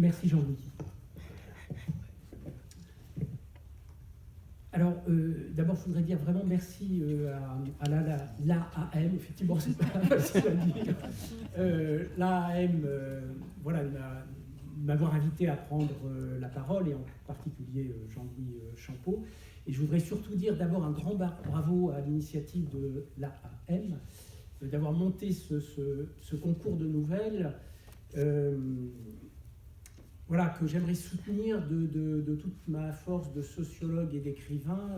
Merci Jean-Louis. Alors, d'abord, je voudrais dire vraiment merci à l'AAM, effectivement, c'est pas facile à dire. L'AAM, voilà, m'avoir invité à prendre la parole, et en particulier Jean-Louis Champeau. Et je voudrais surtout dire d'abord un grand bravo à l'initiative de l'AAM, d'avoir monté ce concours de nouvelles. Voilà, que j'aimerais soutenir de toute ma force de sociologue et d'écrivain,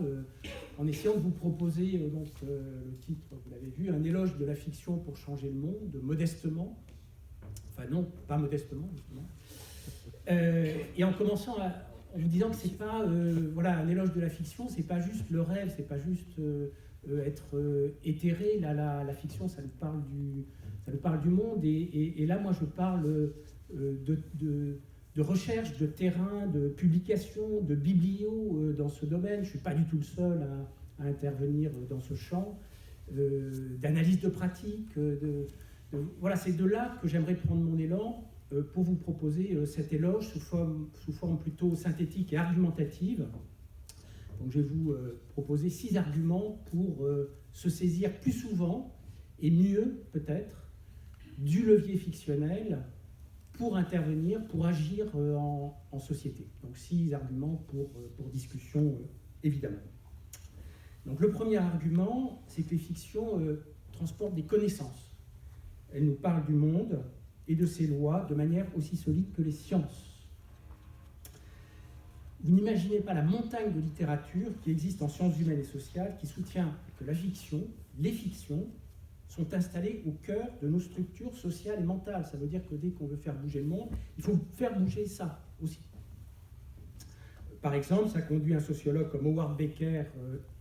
en essayant de vous proposer, donc, le titre, vous l'avez vu, un éloge de la fiction pour changer le monde, modestement, enfin non, pas modestement, justement, et en commençant en vous disant que c'est pas, voilà, un éloge de la fiction, c'est pas juste le rêve, c'est pas juste être éthéré, la fiction, ça nous parle du monde, et là, moi, je parle de recherche, de terrain, de publication, de biblio dans ce domaine. Je ne suis pas du tout le seul à intervenir dans ce champ, d'analyse de pratique. Voilà, c'est de là que j'aimerais prendre mon élan pour vous proposer cet éloge sous forme plutôt synthétique et argumentative. Donc, je vais vous proposer 6 arguments pour se saisir plus souvent et mieux, peut-être, du levier fictionnel pour intervenir, pour agir en société. Donc 6 arguments pour discussion, évidemment. Donc le premier argument, c'est que les fictions transportent des connaissances. Elles nous parlent du monde et de ses lois de manière aussi solide que les sciences. Vous n'imaginez pas la montagne de littérature qui existe en sciences humaines et sociales qui soutient que la fiction, les fictions, sont installés au cœur de nos structures sociales et mentales. Ça veut dire que dès qu'on veut faire bouger le monde, il faut faire bouger ça aussi. Par exemple, ça conduit un sociologue comme Howard Becker,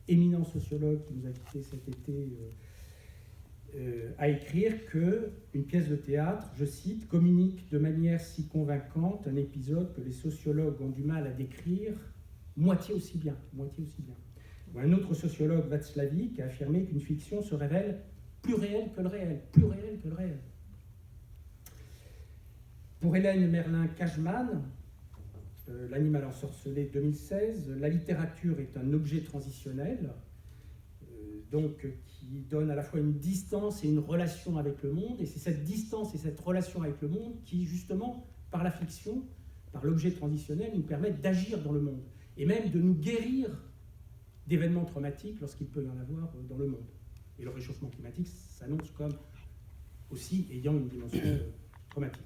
éminent sociologue qui nous a quittés cet été, à écrire qu'une pièce de théâtre, je cite, communique de manière si convaincante un épisode que les sociologues ont du mal à décrire moitié aussi bien. Ou un autre sociologue, Václavik, a affirmé qu'une fiction se révèle plus réel que le réel. Pour Hélène Merlin-Cajman, L'animal ensorcelé 2016, la littérature est un objet transitionnel, donc qui donne à la fois une distance et une relation avec le monde, et c'est cette distance et cette relation avec le monde qui, justement, par la fiction, par l'objet transitionnel, nous permettent d'agir dans le monde, et même de nous guérir d'événements traumatiques lorsqu'il peut y en avoir dans le monde. Et le réchauffement climatique s'annonce comme aussi ayant une dimension traumatique.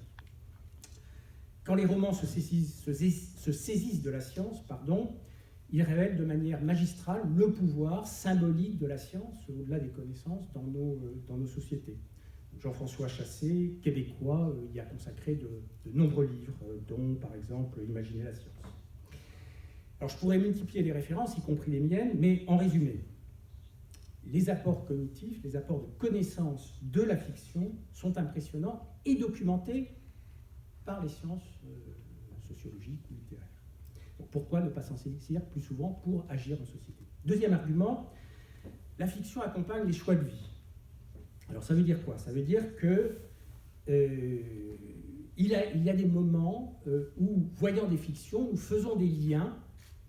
Quand les romans se saisissent de la science, ils révèlent de manière magistrale le pouvoir symbolique de la science au-delà des connaissances dans nos sociétés. Jean-François Chassé, québécois, y a consacré de nombreux livres, dont par exemple Imaginer la science. Alors je pourrais multiplier les références, y compris les miennes, mais en résumé, les apports cognitifs, les apports de connaissances de la fiction sont impressionnants et documentés par les sciences sociologiques ou littéraires. Donc pourquoi ne pas s'en saisir plus souvent pour agir en société? Deuxième argument, la fiction accompagne les choix de vie. Alors ça veut dire quoi? Ça veut dire que il y a des moments où, voyant des fictions, nous faisons des liens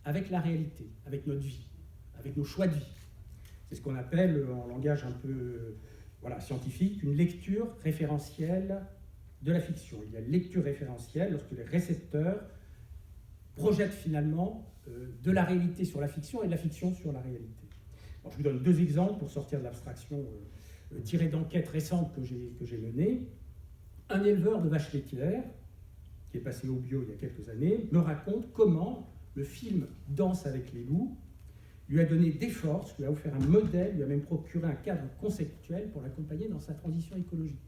avec la réalité, avec notre vie, avec nos choix de vie. C'est ce qu'on appelle, en langage un peu scientifique, une lecture référentielle de la fiction. Il y a une lecture référentielle lorsque les récepteurs projettent finalement de la réalité sur la fiction et de la fiction sur la réalité. Alors, je vous donne 2 exemples pour sortir de l'abstraction tirée d'enquêtes récentes que j'ai menées. Un éleveur de vaches laitières, qui est passé au bio il y a quelques années, me raconte comment le film Danse avec les loups lui a donné des forces, lui a offert un modèle, lui a même procuré un cadre conceptuel pour l'accompagner dans sa transition écologique.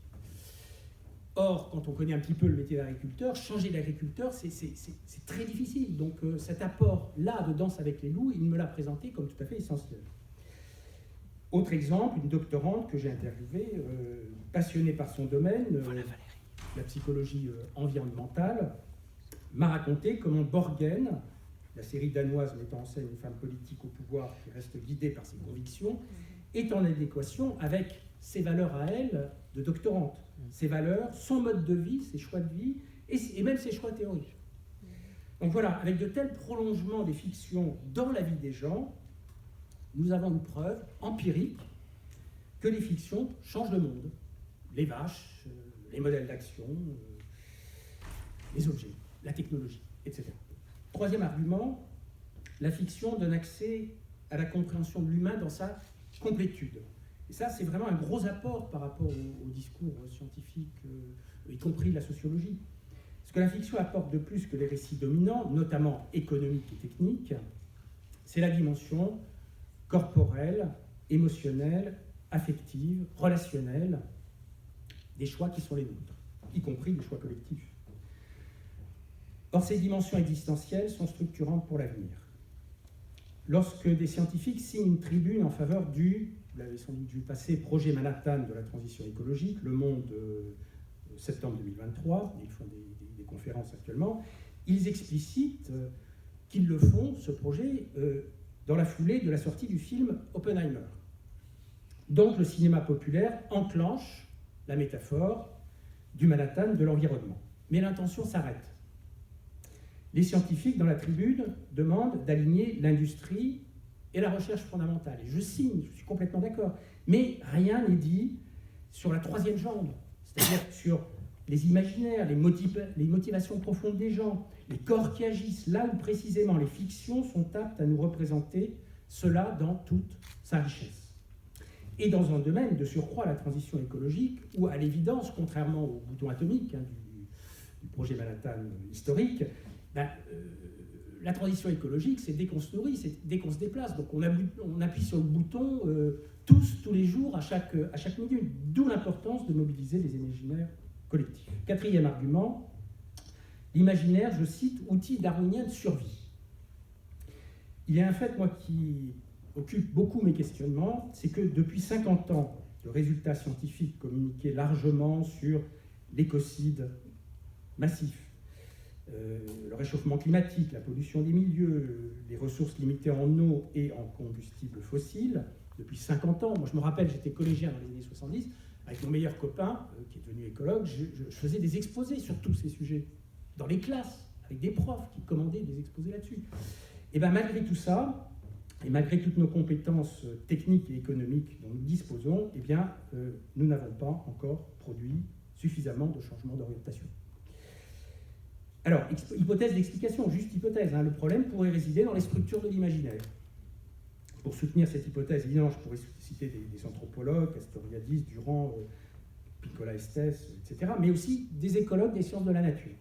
Or, quand on connaît un petit peu le métier d'agriculteur, changer d'agriculteur, c'est très difficile. Donc cet apport-là de Danse avec les loups, il me l'a présenté comme tout à fait essentiel. Autre exemple, une doctorante que j'ai interviewée, passionnée par son domaine, la psychologie environnementale, m'a raconté comment Borgen, la série danoise mettant en scène une femme politique au pouvoir qui reste guidée par ses convictions, est en adéquation avec ses valeurs à elle de doctorante. Ses valeurs, son mode de vie, ses choix de vie, et même ses choix théoriques. Donc voilà, avec de tels prolongements des fictions dans la vie des gens, nous avons une preuve empirique que les fictions changent le monde. Les vaches, les modèles d'action, les objets, la technologie, etc. Troisième argument, la fiction donne accès à la compréhension de l'humain dans sa complétude. Et ça, c'est vraiment un gros apport par rapport au discours scientifique, y compris la sociologie. Ce que la fiction apporte de plus que les récits dominants, notamment économiques et techniques, c'est la dimension corporelle, émotionnelle, affective, relationnelle des choix qui sont les nôtres, y compris des choix collectifs. Or, ces dimensions existentielles sont structurantes pour l'avenir. Lorsque des scientifiques signent une tribune en faveur du, vous l'avez sans doute vu passer, projet Manhattan de la transition écologique, Le Monde, septembre 2023, ils font des conférences actuellement, ils explicitent qu'ils le font, ce projet, dans la foulée de la sortie du film Oppenheimer. Donc le cinéma populaire enclenche la métaphore du Manhattan de l'environnement. Mais l'intention s'arrête. Les scientifiques, dans la tribune, demandent d'aligner l'industrie et la recherche fondamentale. Et je signe, je suis complètement d'accord. Mais rien n'est dit sur la troisième jambe, c'est-à-dire sur les imaginaires, les motivations profondes des gens, les corps qui agissent, là où précisément les fictions sont aptes à nous représenter cela dans toute sa richesse. Et dans un domaine de surcroît, la transition écologique, où à l'évidence, contrairement au bouton atomique du projet Manhattan historique, la transition écologique, c'est dès qu'on se nourrit, c'est dès qu'on se déplace. Donc on appuie sur le bouton tous les jours, à chaque minute. D'où l'importance de mobiliser les imaginaires collectifs. Quatrième argument, l'imaginaire, je cite, outil darwinien de survie. Il y a un fait, moi, qui occupe beaucoup mes questionnements, c'est que depuis 50 ans, de résultats scientifiques communiqués largement sur l'écocide massif, le réchauffement climatique, la pollution des milieux, les ressources limitées en eau et en combustibles fossiles, depuis 50 ans. Moi, je me rappelle, j'étais collégien dans les années 70, avec mon meilleur copain, qui est devenu écologue, je faisais des exposés sur tous ces sujets, dans les classes, avec des profs qui commandaient des exposés là-dessus. Et bien, malgré tout ça, et malgré toutes nos compétences techniques et économiques dont nous disposons, eh bien, nous n'avons pas encore produit suffisamment de changements d'orientation. Alors, hypothèse d'explication, juste hypothèse, le problème pourrait résider dans les structures de l'imaginaire. Pour soutenir cette hypothèse, évidemment, je pourrais citer des anthropologues, Castoriadis, Durand, Piccola Estes, etc., mais aussi des écologues des sciences de la nature.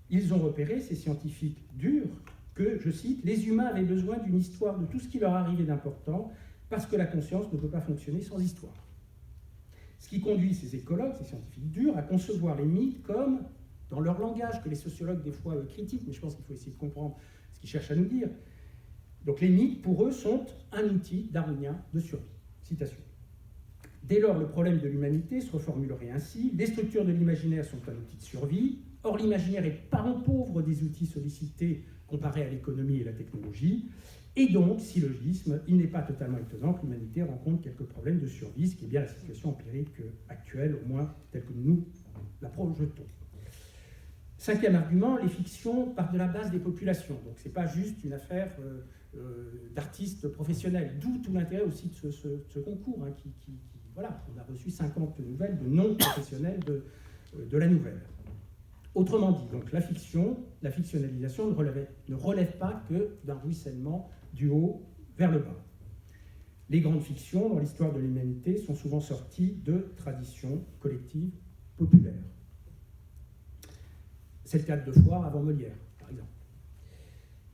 Ils ont repéré, ces scientifiques durs, que, je cite, les humains avaient besoin d'une histoire de tout ce qui leur arrivait d'important, parce que la conscience ne peut pas fonctionner sans histoire. Ce qui conduit ces écologues, ces scientifiques durs, à concevoir les mythes comme, dans leur langage, que les sociologues des fois critiquent, mais je pense qu'il faut essayer de comprendre ce qu'ils cherchent à nous dire. Donc les mythes, pour eux, sont un outil darwinien de survie. Citation. Dès lors, le problème de l'humanité se reformulerait ainsi. Les structures de l'imaginaire sont un outil de survie. Or, l'imaginaire est parent pauvre des outils sollicités comparés à l'économie et la technologie. Et donc, syllogisme, il n'est pas totalement étonnant que l'humanité rencontre quelques problèmes de survie, ce qui est bien la situation empirique actuelle, au moins telle que nous la projetons. Cinquième argument, les fictions partent de la base des populations. Donc, ce n'est pas juste une affaire d'artistes professionnels. D'où tout l'intérêt aussi de ce concours. Voilà, on a reçu 50 nouvelles de non-professionnels de la nouvelle. Autrement dit, donc, la fictionnalisation ne relève pas que d'un ruissellement du haut vers le bas. Les grandes fictions dans l'histoire de l'humanité sont souvent sorties de traditions collectives populaires. C'est le cas de Foire avant Molière, par exemple.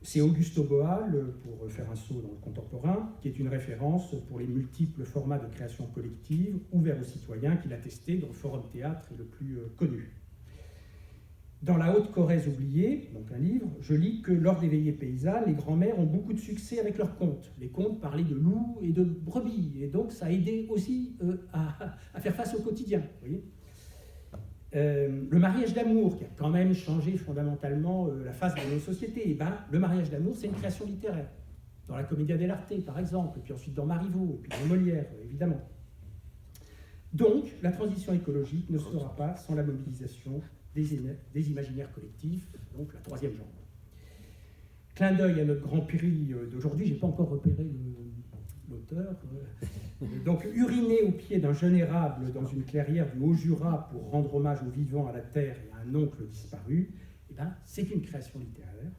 C'est Augusto Boal, pour faire un saut dans le contemporain, qui est une référence pour les multiples formats de création collective ouverts aux citoyens qu'il a testé, dont le Forum Théâtre est le plus connu. Dans La Haute-Corrèze oubliée, donc un livre, je lis que lors des veillées paysannes, les grands-mères ont beaucoup de succès avec leurs contes. Les contes parlaient de loups et de brebis, et donc ça a aidé aussi à faire face au quotidien. Vous voyez ? Le mariage d'amour, qui a quand même changé fondamentalement la face de nos sociétés, le mariage d'amour, c'est une création littéraire. Dans la Commedia dell'arte, par exemple, et puis ensuite dans Marivaux, et puis dans Molière, évidemment. Donc, la transition écologique ne sera pas sans la mobilisation des imaginaires collectifs, donc la troisième jambe. Clin d'œil à notre grand prix d'aujourd'hui, je n'ai pas encore repéré l'auteur. Donc, uriner au pied d'un jeune érable dans une clairière du Haut-Jura pour rendre hommage aux vivants, à la terre et à un oncle disparu, eh ben, c'est une création littéraire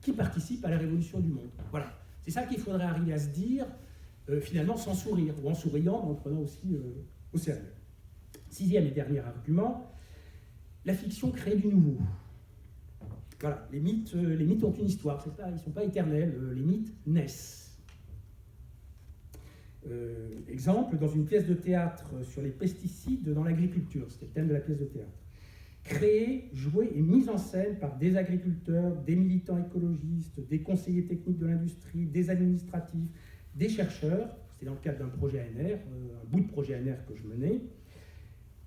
qui participe à la révolution du monde. Voilà, c'est ça qu'il faudrait arriver à se dire, finalement, sans sourire, ou en souriant, en le prenant aussi au sérieux. Sixième et dernier argument, la fiction crée du nouveau. Voilà, les mythes ont une histoire, ils ne sont pas éternels, les mythes naissent. Exemple, dans une pièce de théâtre sur les pesticides dans l'agriculture, c'était le thème de la pièce de théâtre. Créée, jouée et mise en scène par des agriculteurs, des militants écologistes, des conseillers techniques de l'industrie, des administratifs, des chercheurs, c'était dans le cadre d'un projet ANR, un bout de projet ANR que je menais.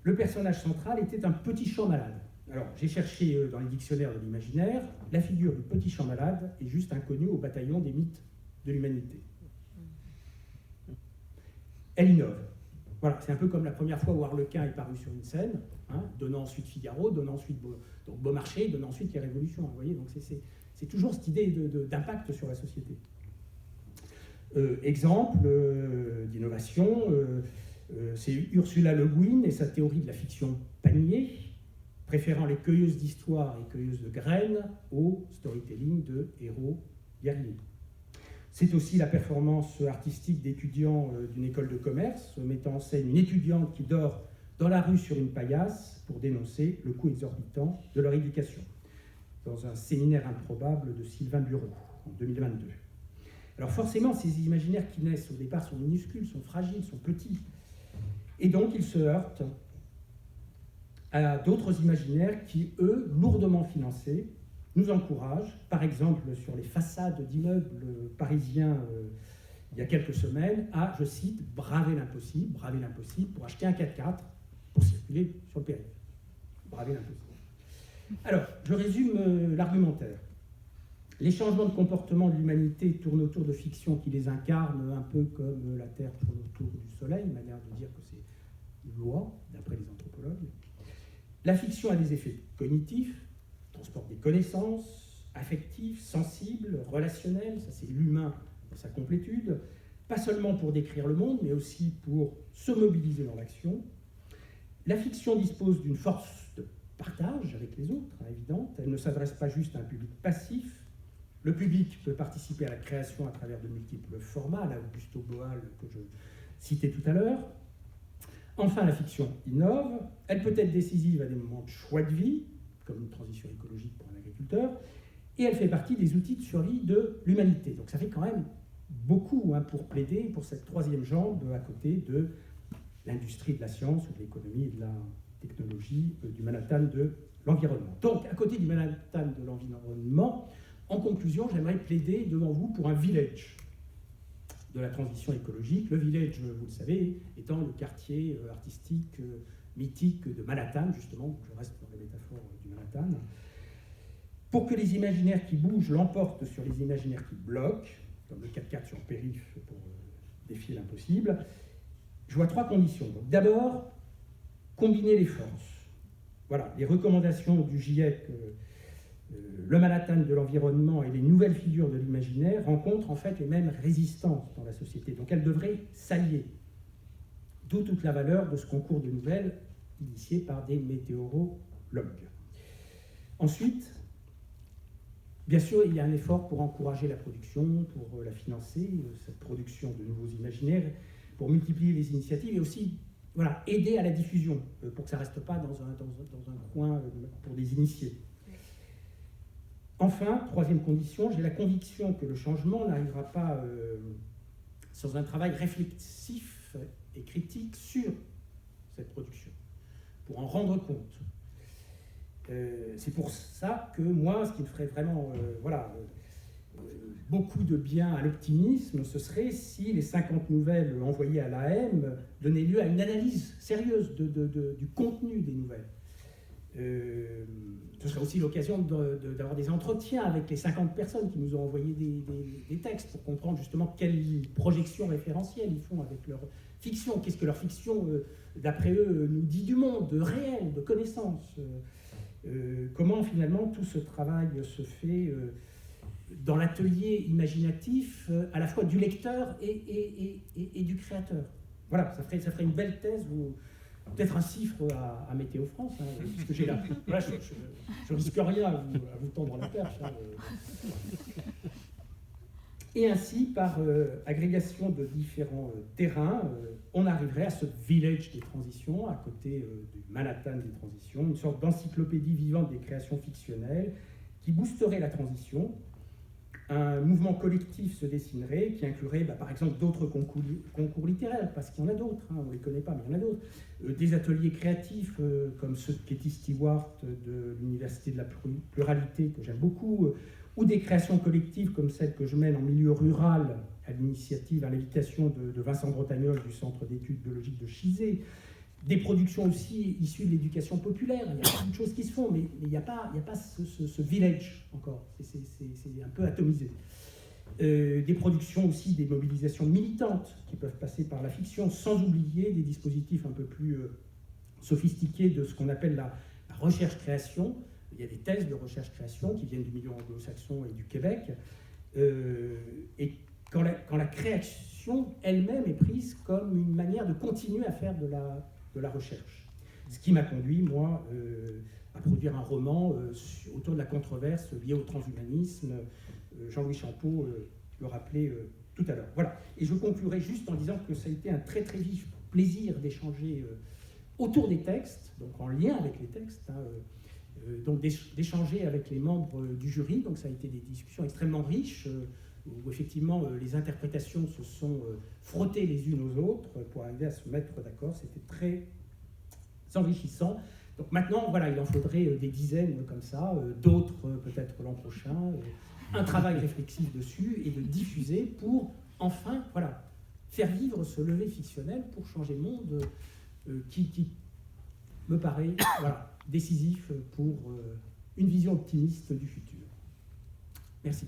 Le personnage central était un petit champ malade. Alors, j'ai cherché dans les dictionnaires de l'imaginaire, la figure du petit champ malade est juste inconnue au bataillon des mythes de l'humanité. Elle innove. Voilà, c'est un peu comme la première fois où Harlequin est paru sur une scène, hein, donnant ensuite Figaro, donnant ensuite Beaumarchais, donnant ensuite les Révolutions. Vous voyez, donc c'est toujours cette idée d'impact sur la société. Exemple d'innovation, c'est Ursula Le Guin et sa théorie de la fiction panier, préférant les cueilleuses d'histoire et cueilleuses de graines au storytelling de héros guerriers. C'est aussi la performance artistique d'étudiants d'une école de commerce, mettant en scène une étudiante qui dort dans la rue sur une paillasse pour dénoncer le coût exorbitant de leur éducation, dans un séminaire improbable de Sylvain Bureau, en 2022. Alors forcément, ces imaginaires qui naissent au départ sont minuscules, sont fragiles, sont petits, et donc ils se heurtent à d'autres imaginaires qui, eux, lourdement financés, nous encouragent, par exemple sur les façades d'immeubles parisiens il y a quelques semaines, à, je cite, braver l'impossible pour acheter un 4x4 pour circuler sur le périph'. Braver l'impossible. Alors, je résume l'argumentaire. Les changements de comportement de l'humanité tournent autour de fictions qui les incarnent, un peu comme la Terre tourne autour du Soleil, une manière de dire que c'est une loi, d'après les anthropologues. La fiction a des effets cognitifs, transporte des connaissances affectives, sensibles, relationnelles, ça c'est l'humain dans sa complétude, pas seulement pour décrire le monde, mais aussi pour se mobiliser dans l'action. La fiction dispose d'une force de partage avec les autres, évidente, elle ne s'adresse pas juste à un public passif. Le public peut participer à la création à travers de multiples formats, la Augusto Boal que je citais tout à l'heure. Enfin, la fiction innove, elle peut être décisive à des moments de choix de vie, comme une transition écologique pour un agriculteur, et elle fait partie des outils de survie de l'humanité. Donc ça fait quand même beaucoup pour plaider pour cette troisième jambe à côté de l'industrie de la science, ou de l'économie et de la technologie, du Manhattan de l'environnement. Donc, à côté du Manhattan de l'environnement, en conclusion, j'aimerais plaider devant vous pour un village de la transition écologique. Le village, vous le savez, étant le quartier artistique mythique de Manhattan, justement, je reste dans la métaphore du Manhattan, pour que les imaginaires qui bougent l'emportent sur les imaginaires qui bloquent, comme le 4x4 sur périph' pour défier l'impossible. Je vois trois conditions. Donc, d'abord, combiner les forces. Voilà, les recommandations du GIEC, le Manhattan de l'environnement et les nouvelles figures de l'imaginaire rencontrent en fait les mêmes résistances dans la société. Donc elles devraient s'allier. D'où toute la valeur de ce concours de nouvelles initié par des météorologues. Ensuite, bien sûr, il y a un effort pour encourager la production, pour la financer, cette production de nouveaux imaginaires, pour multiplier les initiatives et aussi aider à la diffusion, pour que ça ne reste pas dans un coin pour des initiés. Enfin, troisième condition, j'ai la conviction que le changement n'arrivera pas sans un travail réflexif et critique sur cette production, pour en rendre compte. C'est pour ça que moi, ce qui me ferait vraiment beaucoup de bien à l'optimisme, ce serait si les 50 nouvelles envoyées à l'AM donnaient lieu à une analyse sérieuse du contenu des nouvelles. Ce serait aussi l'occasion d'avoir des entretiens avec les 50 personnes qui nous ont envoyé des textes pour comprendre justement quelles projections référentielles ils font avec leur fiction. Qu'est-ce que leur fiction, d'après eux, nous dit du monde, de réel, de connaissance. comment finalement tout ce travail se fait dans l'atelier imaginatif à la fois du lecteur et du créateur. Voilà, ça ferait une belle thèse, ou peut-être un chiffre à Météo France, hein, puisque j'ai là. Voilà, je risque rien à vous tendre la perche. Hein, Et ainsi, par agrégation de différents terrains, on arriverait à ce village des transitions, à côté du Manhattan des transitions, une sorte d'encyclopédie vivante des créations fictionnelles qui boosterait la transition. Un mouvement collectif se dessinerait qui inclurait par exemple d'autres concours littéraires, parce qu'il y en a d'autres, hein, on ne les connaît pas, mais il y en a d'autres. Des ateliers créatifs comme ceux de Katie Stewart de l'Université de la Pluralité, que j'aime beaucoup, ou des créations collectives comme celles que je mène en milieu rural à l'invitation de Vincent Bretagnol du Centre d'études biologiques de Chizé, des productions aussi issues de l'éducation populaire. Il y a beaucoup de choses qui se font, mais il n'y a pas ce village encore, c'est un peu atomisé. Des productions aussi, des mobilisations militantes qui peuvent passer par la fiction, sans oublier des dispositifs un peu plus sophistiqués de ce qu'on appelle la recherche-création. Il y a des thèses de recherche-création qui viennent du milieu anglo-saxon et du Québec. Et quand la création elle-même est prise comme une manière de continuer à faire de la recherche. Ce qui m'a conduit, moi, à produire un roman autour de la controverse liée au transhumanisme. Jean-Louis Champeau le rappelait tout à l'heure. Voilà. Et je conclurai juste en disant que ça a été un très très vif plaisir d'échanger autour des textes, donc en lien avec les textes, hein, donc d'échanger avec les membres du jury. Donc ça a été des discussions extrêmement riches, où effectivement les interprétations se sont frottées les unes aux autres pour arriver à se mettre d'accord. C'était très enrichissant. Donc maintenant, voilà, il en faudrait des dizaines comme ça, d'autres peut-être l'an prochain, un travail réflexif dessus et de diffuser pour enfin, voilà, faire vivre ce lever fictionnel pour changer le monde qui me paraît, voilà, décisif pour une vision optimiste du futur. Merci.